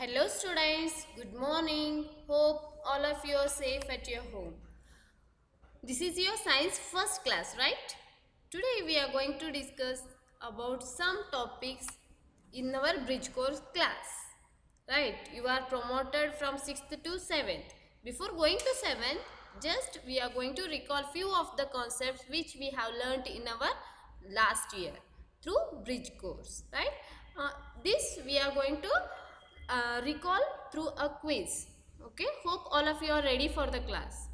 Hello students, good morning. Hope all of you are safe at your home. This is your science first class, right? Today we are going to discuss about some topics in our bridge course class. Right, you are promoted from 6th to 7th. Before going to 7th, just we are going to recall few of the concepts which we have learnt in our last year through bridge course, right? This we are going to recall through a quiz. Okay, hope all of you are ready for the class.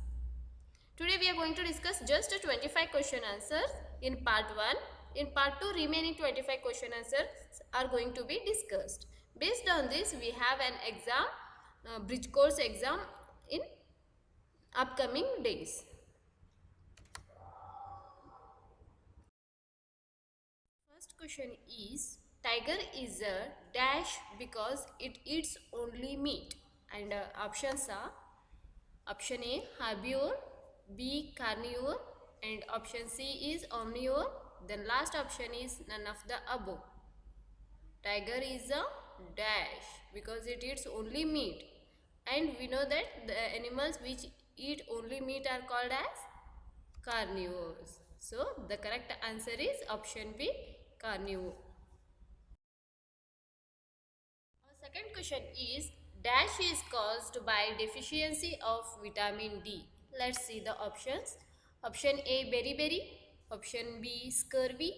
Today we are going to discuss just a 25 question answers in part 1. In part 2, remaining 25 question answers are going to be discussed. Based on this, we have an exam, bridge course exam in upcoming days. First question is, tiger is a dash because it eats only meat. And options are option A herbivore, B carnivore, and option C is omnivore. Then last option is none of the above. Tiger is a dash because it eats only meat, and we know that the animals which eat only meat are called as carnivores. So the correct answer is option B, carnivore. Our second question is, dash is caused by deficiency of vitamin D. Let's see the options. Option A beriberi, option B scurvy,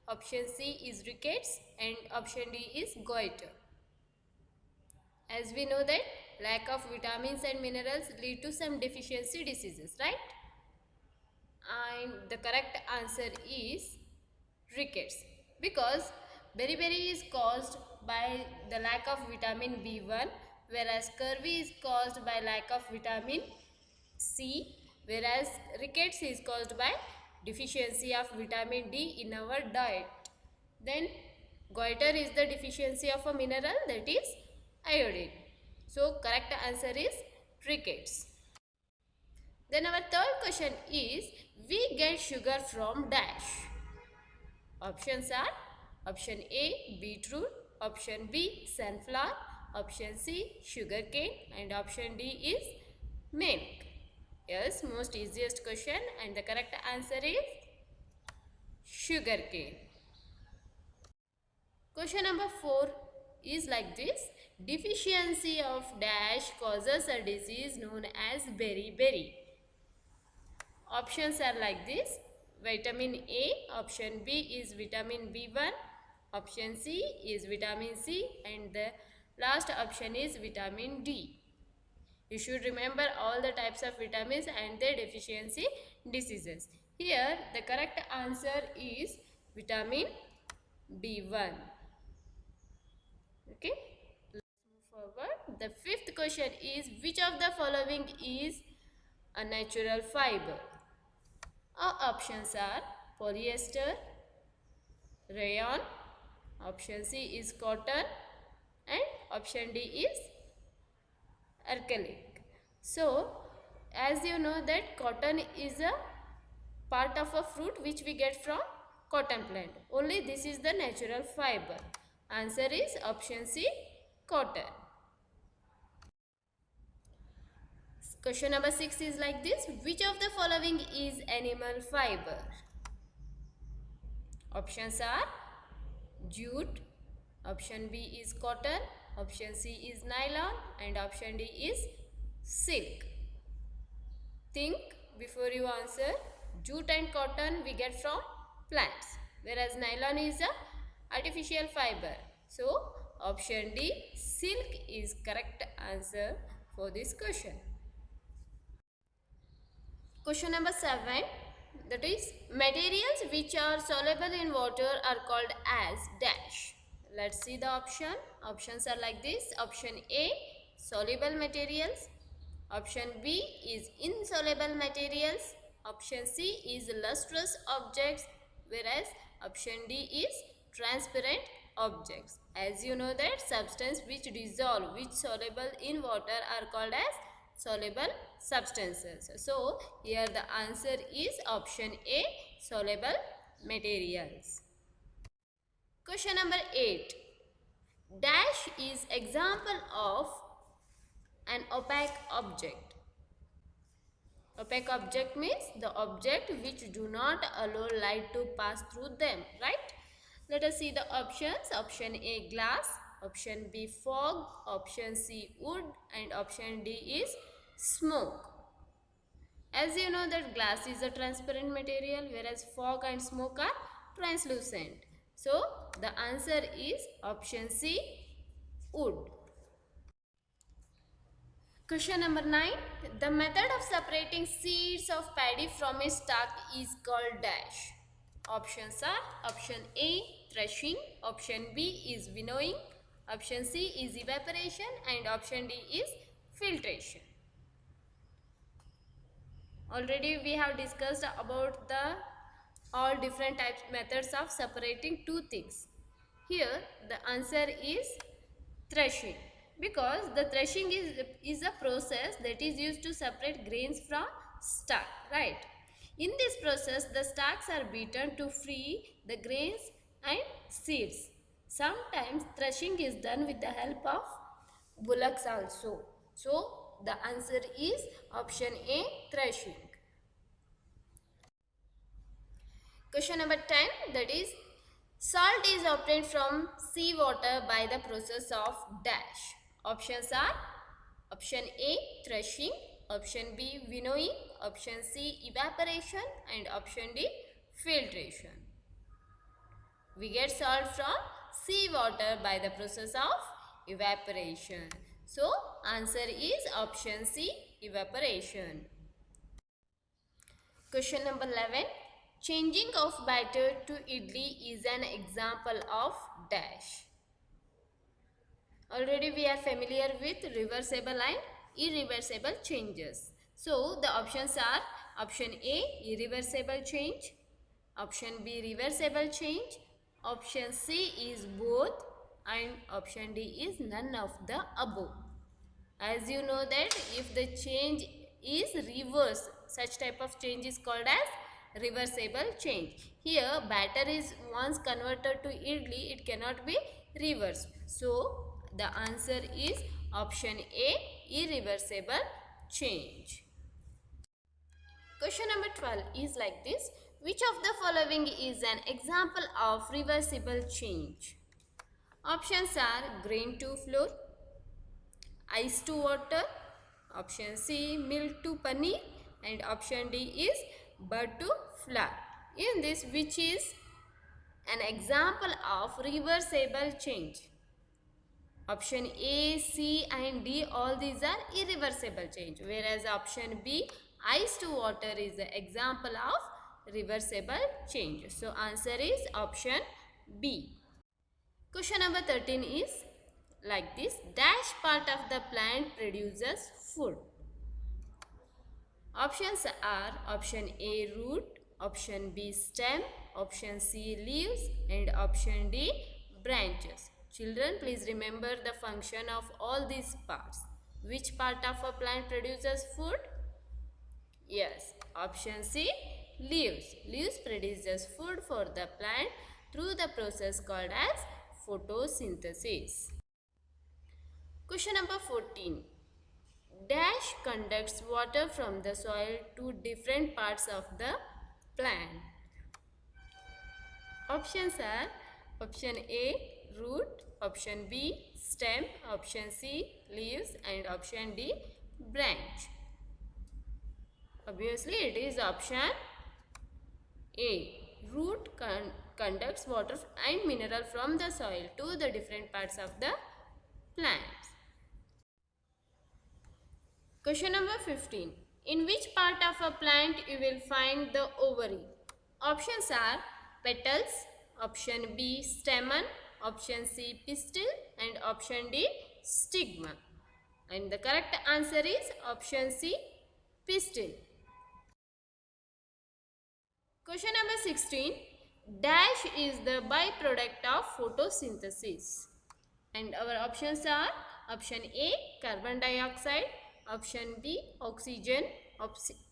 option C is rickets, and option D is goiter. As we know that lack of vitamins and minerals lead to some deficiency diseases, right? And the correct answer is rickets, because beriberi is caused by the lack of vitamin B1, whereas scurvy is caused by lack of vitamin C, whereas rickets is caused by deficiency of vitamin D in our diet. Then goiter is the deficiency of a mineral, that is iodine. So correct answer is rickets. Then our third question is, we get sugar from dash. Options are option A beetroot, option B sunflower, option C sugarcane, and option D is milk. Yes, most easiest question, and the correct answer is sugarcane. Question number 4 is like this. Deficiency of dash causes a disease known as beriberi. Options are like this. Vitamin A, option B is vitamin B1, option C is vitamin C, and the last option is vitamin D. You should remember all the types of vitamins and their deficiency diseases. Here the correct answer is vitamin B1. Okay, let's move forward. The fifth question is, which of the following is a natural fiber? Our options are polyester, rayon, option C is cotton, and option D is acrylic. So, as you know that cotton is a part of a fruit which we get from cotton plant. Only this is the natural fiber. Answer is option C, cotton. Question number 6 is like this. Which of the following is animal fiber? Options are jute, option B is cotton, option C is nylon, and option D is silk. Think before you answer. Jute and cotton we get from plants, whereas nylon is a artificial fiber. So option D, silk, is correct answer for this question. Question number 7, that is, materials which are soluble in water are called as dash. Let's see the option. Options are like this. Option A, soluble materials. Option B is insoluble materials. Option C is lustrous objects, whereas option D is transparent objects. As you know that substance which dissolve, which soluble in water are called as soluble substances. So here the answer is option A, soluble materials. Question number 8. Dash is example of an opaque object. Opaque object means the object which do not allow light to pass through them, right? Let us see the options. Option A, glass. Option B, fog. Option C, wood. And option D is smoke. As you know that glass is a transparent material, whereas fog and smoke are translucent. So the answer is option C, wood. Question number 9. The method of separating seeds of paddy from a stalk is called dash. Options are option A, threshing, option B is winnowing, option C is evaporation, and option D is filtration. Already we have discussed about the all different types methods of separating two things. Here the answer is threshing, because the threshing is a process that is used to separate grains from stalk, right? In this process the stalks are beaten to free the grains and seeds. Sometimes threshing is done with the help of bullocks also. So the answer is option A, threshing. Question number 10, that is, salt is obtained from seawater by the process of dash. Options are option A, threshing, option B, winnowing, option C, evaporation, and option D, filtration. We get salt from seawater by the process of evaporation. So answer is option C, evaporation. Question number 11. Changing of batter to idli is an example of dash. Already we are familiar with reversible and irreversible changes. So the options are option A, irreversible change, option B, reversible change, option C is both, and option D is none of the above. As you know that if the change is reverse, such type of change is called as reversible change. Here batter is once converted to idli, it cannot be reversed. So the answer is option A, irreversible change. Question number 12 is like this. Which of the following is an example of reversible change? Options are grain to flour, ice to water, option C, milk to paneer, and option D is butter to flour. In this, which is an example of reversible change? Option A, C and D, all these are irreversible change, whereas option B, ice to water, is the example of reversible change. So answer is option B. Question number 13 is like this. Dash part of the plant produces food. Options are option A, root, option B, stem, option C, leaves, and option D, branches. Children, please remember the function of all these parts. Which part of a plant produces food? Yes, option C, leaves. Leaves produces food for the plant through the process called as photosynthesis. Question number 14. Dash conducts water from the soil to different parts of the plant. Options are option A, root, option B, stem, option C, leaves, and option D, branch. Obviously it is option A. Root conducts water and mineral from the soil to the different parts of the plants. Question number 15. In which part of a plant you will find the ovary? Options are petals, option B, stamen, option C, pistil, and option D, stigma. And the correct answer is option C, pistil. Question number 16. Dash is the byproduct of photosynthesis. And our options are option A, carbon dioxide, option B, oxygen,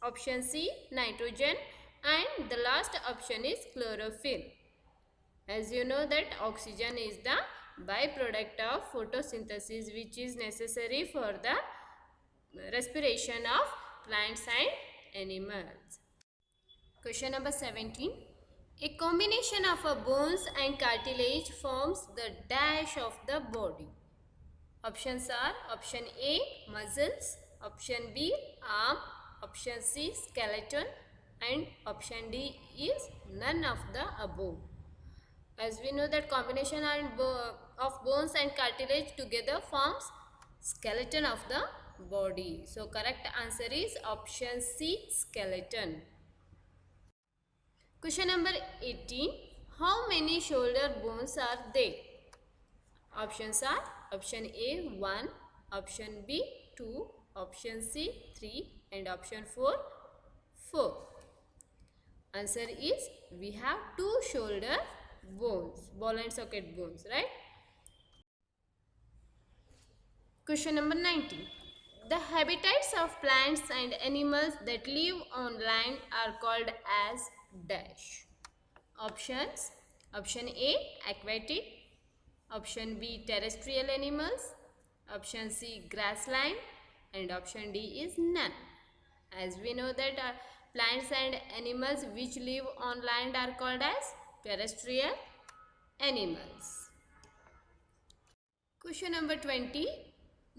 option C, nitrogen, and the last option is chlorophyll. As you know that oxygen is the byproduct of photosynthesis which is necessary for the respiration of plants and animals. Question number 17. A combination of a bones and cartilage forms the dash of the body. Options are option A muscles, option B arm, option C skeleton, and option D is none of the above. As we know that combination of bones and cartilage together forms skeleton of the body. So correct answer is option C skeleton. Question number 18. How many shoulder bones are there? Options are option A 1, option B 2, option C 3 and option 4 4. Answer is we have 2 shoulder bones, ball and socket bones, right? Question number 19. The habitats of plants and animals that live on land are called as dash. Options. Option A aquatic, option B terrestrial animals, option C grassland and option D is none. As we know that plants and animals which live on land are called as terrestrial animals. Question number 20.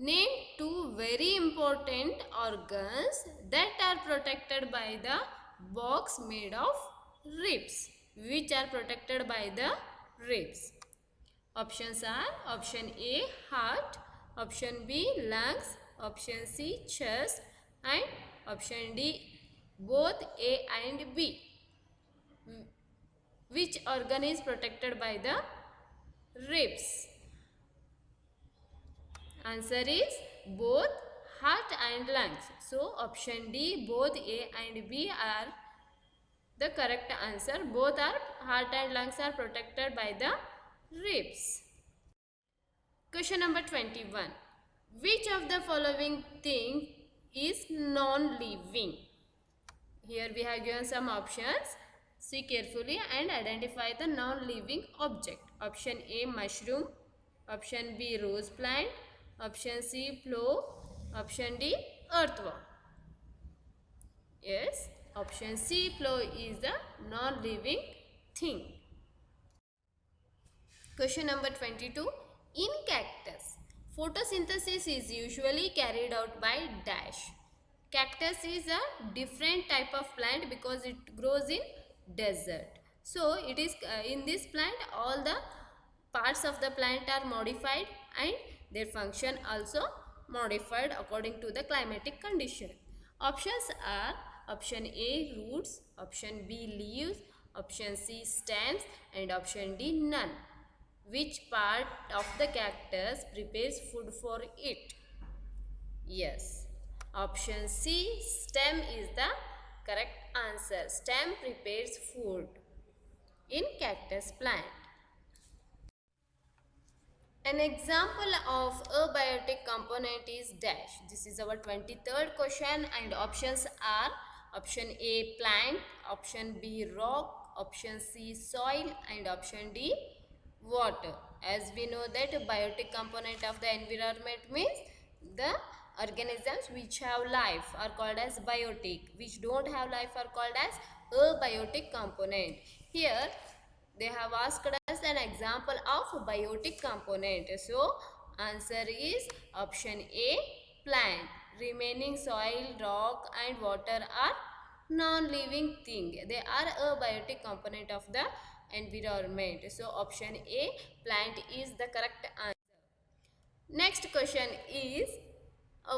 Name 2 very important organs that are protected by the box made of ribs. Which are protected by the ribs. Options are option A heart, option B lungs, option C chest and option D both A and B. Which organ is protected by the ribs? Answer is both heart and lungs. So option D both A and B are the correct answer. Both are heart and lungs are protected by the ribs. Question number 21. Which of the following thing is non-living? Here we have given some options. See carefully and identify the non-living object. Option A mushroom, option B rose plant, option C plow, option D earthworm. Yes, option C plow is the non-living thing. Question number 22. In cactus, photosynthesis is usually carried out by dash. Cactus is a different type of plant because it grows in desert. So it is in this plant all the parts of the plant are modified and their function also modified according to the climatic condition. Options are option A roots, option B leaves, option C stems and option D none. Which part of the cactus prepares food for it? Yes, option C stem is the correct answer. Stem prepares food in cactus plant. An example of abiotic component is dash. This is our 23rd question and options are option A plant, option B rock, option C soil and option D water. As we know that biotic component of the environment means the organisms which have life are called as biotic, which don't have life are called as abiotic component. Here they have asked us an example of biotic component. So answer is option A plant. Remaining soil, rock and water are non-living thing. They are a biotic component of the environment. So option A plant is the correct answer. Next question is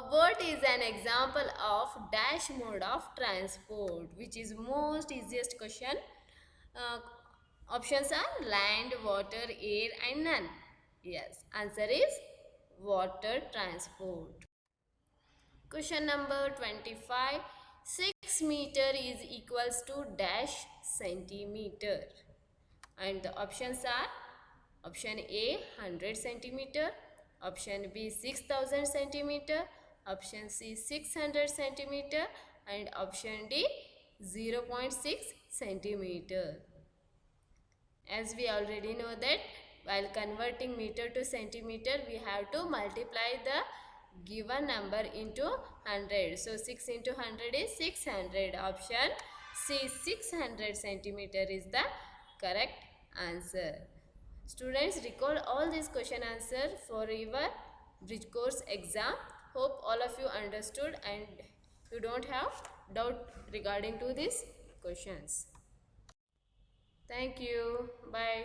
what is an example of dash mode of transport, which is most easiest question. Options are land, water, air and none. Yes, answer is water transport. Question number 25. 6 meter is equals to dash centimeter. And the options are option A 100 centimeter, option B 6000 centimeter, option C 600 centimeter and option D 0.6 centimeter. As we already know that while converting meter to centimeter, we have to multiply the given number into 100. So 6 into 100 is 600. Option C, 600 centimeter is the correct answer. Students, recall all these question answer for your bridge course exam. Hope all of you understood and you don't have doubt regarding to these questions. Thank you. Bye.